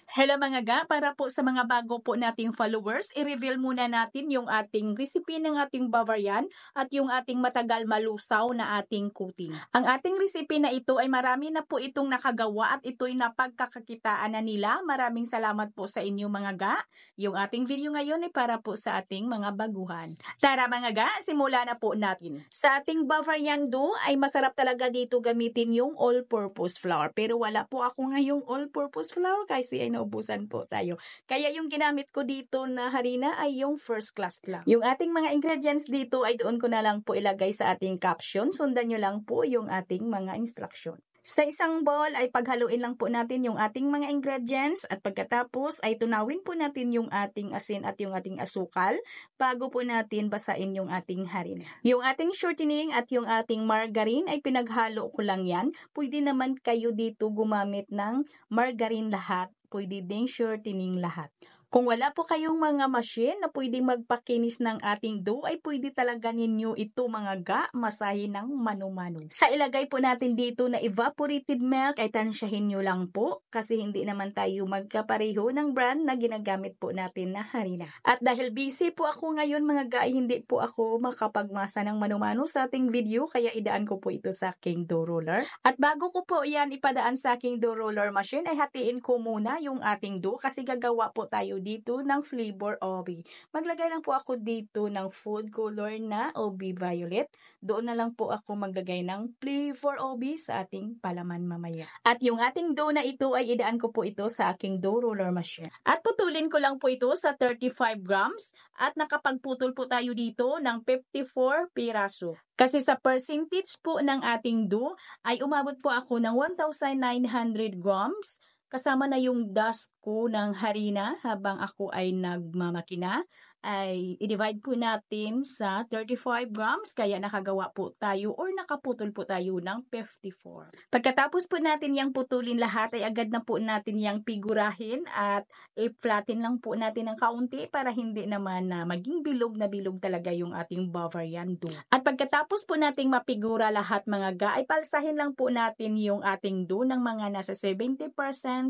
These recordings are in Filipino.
Hello mga ga, para po sa mga bago po nating followers, i-reveal muna natin yung ating recipe ng ating Bavarian at yung ating matagal malusaw na ating cooking. Ang ating recipe na ito ay marami na po itong nakagawa at ito'y napagkakakitaan na nila. Maraming salamat po sa inyo mga ga. Yung ating video ngayon ay para po sa ating mga baguhan. Tara mga ga, simula na po natin. Sa ating Bavarian dough ay masarap talaga dito gamitin yung all-purpose flour. Pero wala po ako ngayong all-purpose flour kasi ay naubusan po tayo. Kaya yung ginamit ko dito na harina ay yung first class lang. Yung ating mga ingredients dito ay doon ko na lang po ilagay sa ating caption. Sundan nyo lang po yung ating mga instruction. Sa isang bowl ay paghaluin lang po natin yung ating mga ingredients at pagkatapos ay tunawin po natin yung ating asin at yung ating asukal bago po natin basain yung ating harina. Yung ating shortening at yung ating margarine ay pinaghalo ko lang yan. Pwede naman kayo dito gumamit ng margarine lahat. Pwede ding shortening lahat. Kung wala po kayong mga machine na pwedeng magpakinis ng ating dough, ay pwede talaga ninyo ito mga ga, masahin ng mano-mano. Sa ilagay po natin dito na evaporated milk, ay tansyahin nyo lang po kasi hindi naman tayo magkapareho ng brand na ginagamit po natin na harina. At dahil busy po ako ngayon mga ga, ay hindi po ako makapagmasa ng mano-mano sa ating video, kaya idaan ko po ito sa aking dough roller. At bago ko po yan ipadaan sa aking dough roller machine, ay hatiin ko muna yung ating dough kasi gagawa po tayo dito ng flavor OB. Maglagay lang po ako dito ng food color na OB violet. Doon na lang po ako maglagay ng flavor OB sa ating palaman mamaya. At yung ating dough na ito ay idaan ko po ito sa aking dough roller machine. At putulin ko lang po ito sa 35 grams at nakapagputol po tayo dito ng 54 piraso. Kasi sa percentage po ng ating dough ay umabot po ako ng 1,900 grams. Kasama na yung dust ko ng harina habang ako ay nagmamakina, ay i-divide po natin sa 35 grams kaya nakagawa po tayo or nakaputol po tayo ng 54. Pagkatapos po natin yung putulin lahat ay agad na po natin yung figurahin at i-flatten lang po natin ng kaunti para hindi naman na maging bilog na bilog talaga yung ating Bavarian dough. At pagkatapos po nating mapigura lahat mga ga, ay palsahin lang po natin yung ating dough ng mga nasa 70%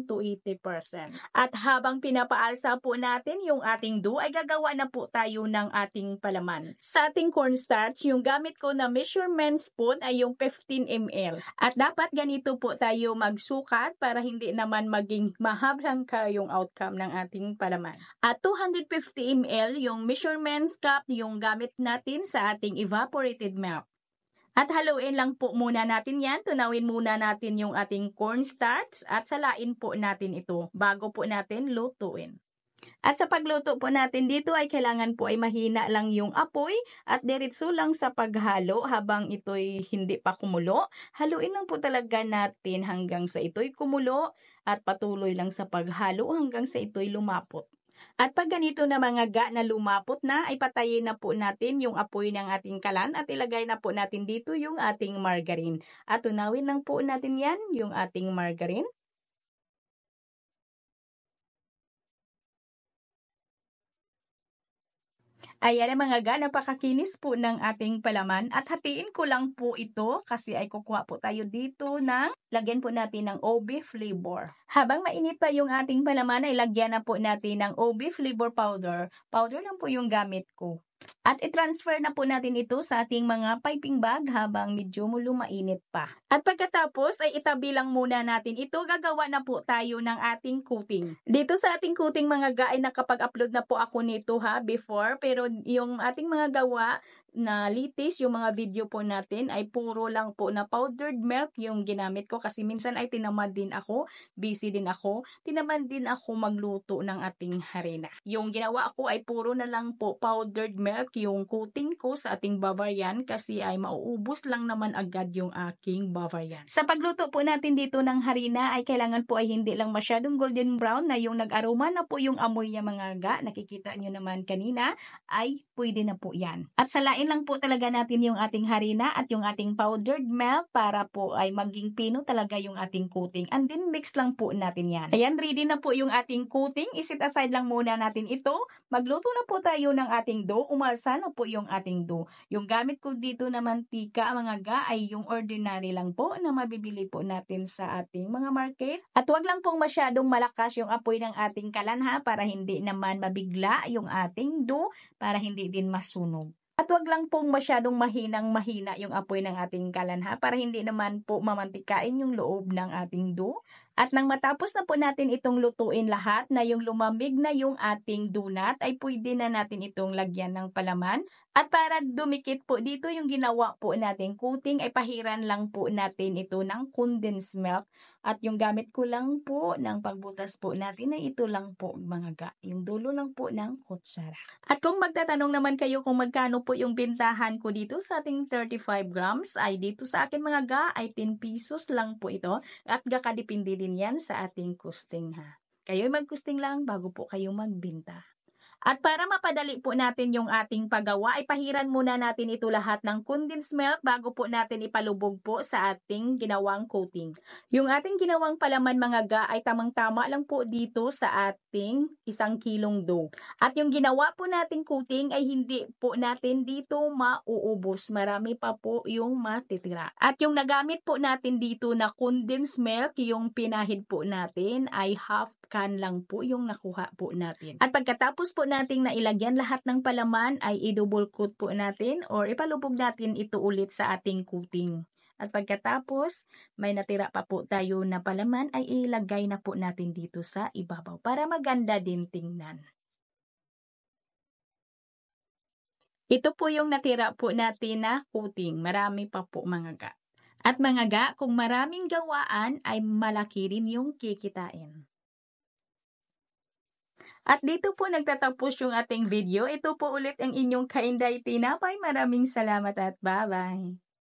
to 80%. At habang pinapaalsa po natin yung ating dough ay gagawa na po tayo ng ating palaman. Sa ating cornstarch, yung gamit ko na measurement spoon ay yung 15 ml. At dapat ganito po tayo magsukat para hindi naman maging mahablang ka yung outcome ng ating palaman. At 250 ml yung measurement cup yung gamit natin sa ating evaporated milk. At haluin lang po muna natin yan. Tunawin muna natin yung ating cornstarch at salain po natin ito bago po natin lutuin. At sa pagluto po natin dito ay kailangan po ay mahina lang yung apoy at diretso lang sa paghalo habang ito'y hindi pa kumulo. Haluin lang po talaga natin hanggang sa ito'y kumulo at patuloy lang sa paghalo hanggang sa ito'y lumapot. At pag ganito na mga ga na lumapot na, ay patayin na po natin yung apoy ng ating kalan at ilagay na po natin dito yung ating margarine. At tunawin lang po natin yan, yung ating margarine. Ayan ang mga ga, napakakinis po ng ating palaman at hatiin ko lang po ito kasi ay kukuha po tayo dito ng lagyan po natin ng OB flavor. Habang mainit pa yung ating palaman ay lagyan na po natin ng OB flavor powder. Powder lang po yung gamit ko. At i-transfer na po natin ito sa ating mga piping bag habang medyo lumainit pa. At pagkatapos ay itabi lang muna natin ito. Gagawa na po tayo ng ating coating. Dito sa ating coating mga ga ay nakapag-upload na po ako nito before. Pero yung ating mga gawa na litis, yung mga video po natin ay puro lang po na powdered milk yung ginamit ko. Kasi minsan ay tinamad din ako, busy din ako. Tinamad din ako magluto ng ating harina. Yung ginawa ko ay puro na lang po powdered milk yung coating ko sa ating Bavarian kasi ay mauubos lang naman agad yung aking Bavarian. Sa pagluto po natin dito ng harina ay kailangan po ay hindi lang masyadong golden brown na yung nag-aroma na po yung amoy niya mga ga. Nakikita nyo naman kanina ay pwede na po yan. At salain lang po talaga natin yung ating harina at yung ating powdered milk para po ay maging pino talaga yung ating coating. And then mix lang po natin yan. Ayan, ready na po yung ating coating. Isit aside lang muna natin ito. Magluto na po tayo ng ating dough. Umalsa malasa na po yung ating dough. Yung gamit ko dito na mantika mga ga ay yung ordinary lang po na mabibili po natin sa ating mga market. At wag lang pong masyadong malakas yung apoy ng ating kalan ha, para hindi naman mabigla yung ating dough, para hindi din masunog. At wag lang pong masyadong mahina yung apoy ng ating kalan ha, para hindi naman po mamantikain yung loob ng ating dough. At nang matapos na po natin itong lutuin lahat, na yung lumamig na yung ating donut, ay pwede na natin itong lagyan ng palaman. At para dumikit po dito yung ginawa po natin coating, ay pahiran lang po natin ito ng condensed milk. At yung gamit ko lang po ng pagbutas po natin ay ito lang po mga ga, yung dulo lang po ng kutsara. At kung magtatanong naman kayo kung magkano po yung bintahan ko dito sa ating 35 grams, ay dito sa akin mga ga ay 10 pesos lang po ito. At kakadipindi din yan sa ating costing ha. Kayo'y mag-costing lang bago po kayo magbenta. At para mapadali po natin yung ating paggawa, ay pahiran muna natin ito lahat ng condensed milk bago po natin ipalubog po sa ating ginawang coating. Yung ating ginawang palaman mga ga ay tamang-tama lang po dito sa ating 1 kilong dough. At yung ginawa po nating coating ay hindi po natin dito mauubos. Marami pa po yung matitira. At yung nagamit po natin dito na condensed milk, yung pinahid po natin ay half can lang po yung nakuha po natin. At pagkatapos po nating nailagyan lahat ng palaman ay i-double coat po natin or ipalubog natin ito ulit sa ating coating. At pagkatapos may natira pa po tayo na palaman ay ilagay na po natin dito sa ibabaw para maganda din tingnan. Ito po yung natira po natin na coating. Marami pa po mga ga. At mga ga, kung maraming gawaan ay malaki rin yung kikitain. At dito po nagtatapos yung ating video. Ito po ulit ang inyong Kainday Tinapay. Maraming salamat at bye-bye.